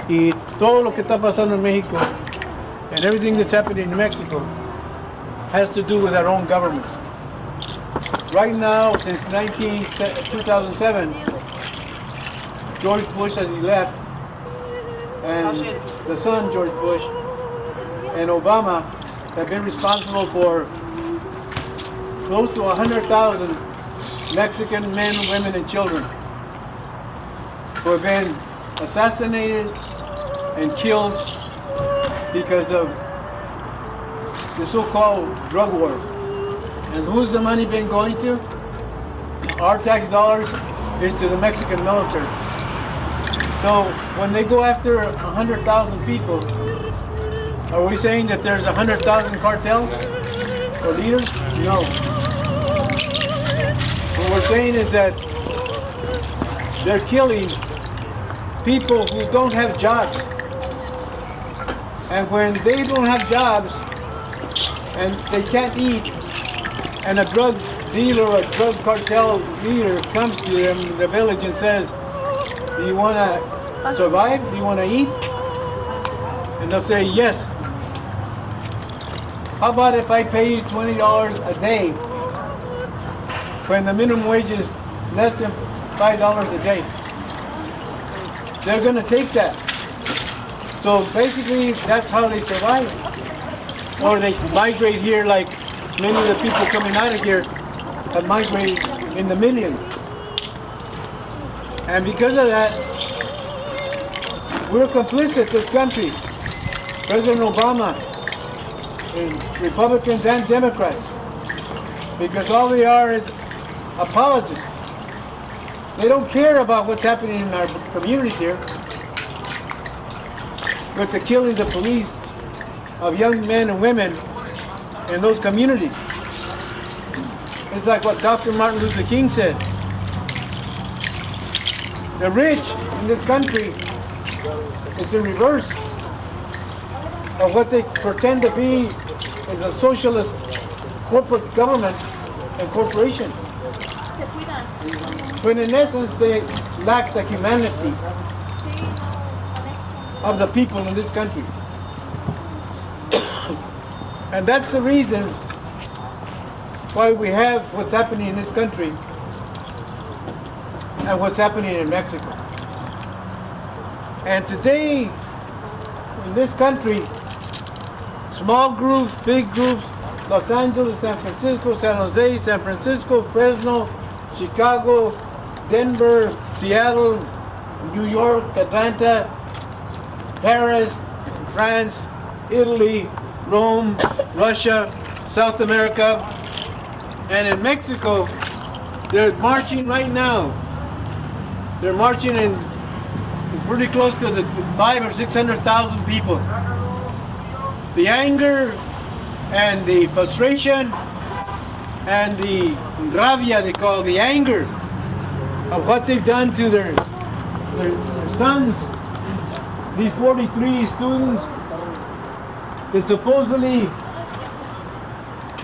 Y todo lo que está pasando en México and everything that's happening in Mexico has to do with our own government. Right now, since 2007, George Bush, as he left, and the son, George Bush, and Obama have been responsible for close to 100,000 Mexican men, women, and children who have been assassinated and killed because of the so-called drug war. And who's the money been going to? Our tax dollars is to the Mexican military. So when they go after 100,000 people, are we saying that there's 100,000 cartels or leaders? No. What we're saying is that they're killing people who don't have jobs. And when they don't have jobs and they can't eat, and a drug dealer or a drug cartel leader comes to them in the village and says, do you want to survive? Do you want to eat? And they'll say, yes. How about if I pay you $20 a day when the minimum wage is less than $5 a day? They're going to take that. So basically, that's how they survive. Or they migrate here like many of the people coming out of here have migrated in the millions. And because of that, we're complicit, this country. President Obama, and Republicans and Democrats, because all they are is apologists. They don't care about what's happening in our communities here, but the killing the police of young men and women in those communities. It's like what Dr. Martin Luther King said. The rich in this country is the reverse of what they pretend to be is a socialist corporate government and corporations. When in essence they lack the humanity of the people in this country. And that's the reason why we have what's happening in this country and what's happening in Mexico. And today, in this country, small groups, big groups, Los Angeles, San Francisco, San Jose, San Francisco, Fresno, Chicago, Denver, Seattle, New York, Atlanta, Paris, France, Italy, Rome, Russia, South America, and in Mexico, they're marching right now. They're marching in pretty close to the 500,000 or 600,000 people. The anger and the frustration and the rabia, they call the anger of what they've done to their sons, these 43 students that supposedly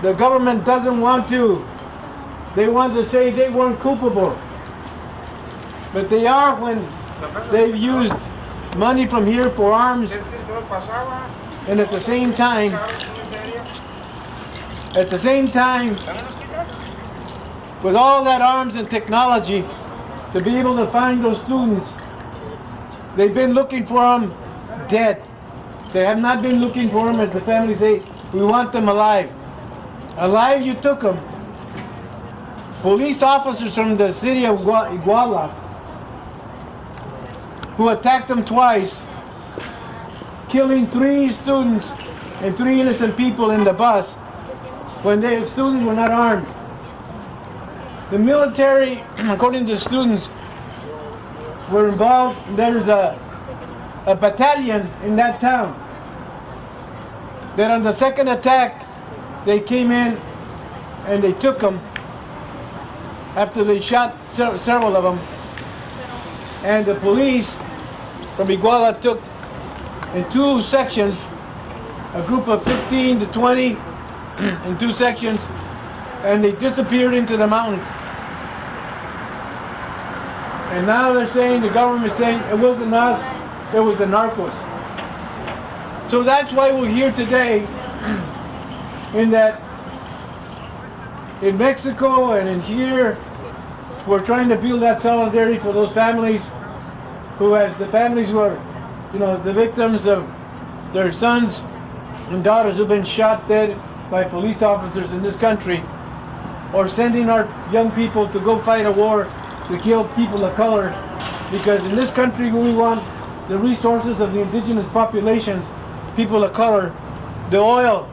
the government doesn't want to. They want to say they weren't culpable. But they are when they've used money from here for arms, and at the same time, with all that arms and technology, to be able to find those students, they've been looking for them dead. They have not been looking for them, as the family say, we want them alive. Alive, you took them. Police officers from the city of Iguala, who attacked them twice, killing 3 students and 3 innocent people in the bus when the students were not armed. The military, according to the students, were involved. There's a battalion in that town that on the second attack, they came in and they took them after they shot several of them. And the police from Iguala took in 2 sections, a group of 15 to 20 in 2 sections, and they disappeared into the mountains. And now they're saying, the government's saying, it wasn't us, it was the narcos. So that's why we're here today, in that in Mexico and in here, we're trying to build that solidarity for those families the families who are, the victims of their sons and daughters who've been shot dead by police officers in this country, or sending our young people to go fight a war to kill people of color, because in this country we want the resources of the indigenous populations, people of color, the oil,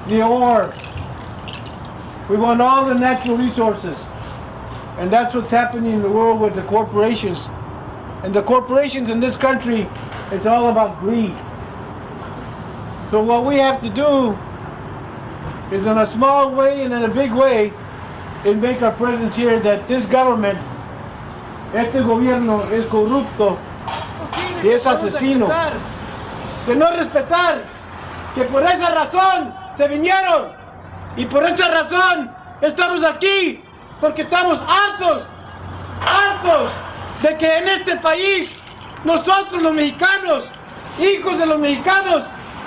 the ore. We want all the natural resources. And that's what's happening in the world with the corporations. And the corporations in this country, it's all about greed. So what we have to do is, in a small way and in a big way, is make our presence here, that this government, este gobierno es corrupto y es asesino. De no respetar, que por esa razón se vinieron, y por esa razón estamos aquí, porque estamos hartos de que en este país nosotros los mexicanos, hijos de los mexicanos,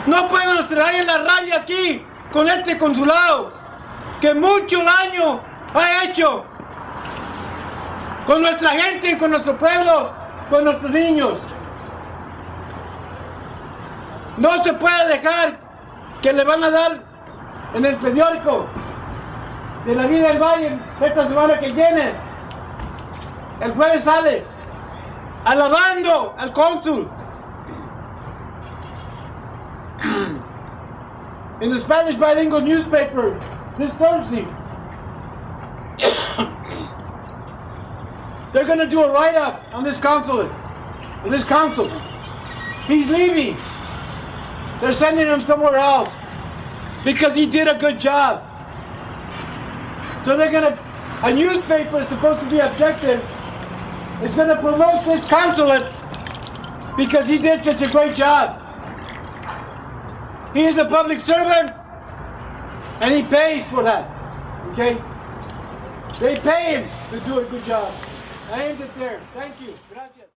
no podemos traer la raya aquí con este consulado que mucho daño ha hecho con nuestra gente, con nuestro pueblo, con nuestros niños. No se puede dejar que le van a dar en el periódico de la vida del Valle esta semana que viene. El jueves sale alabando al cónsul. In the Spanish bilingual newspaper this Thursday, they're going to do a write-up on this consulate, on this consul. He's leaving. They're sending him somewhere else because he did a good job. So a newspaper is supposed to be objective. It's going to promote this consulate because he did such a great job. He is a public servant and he pays for that. Okay? They pay him to do a good job. I end it there. Thank you. Gracias.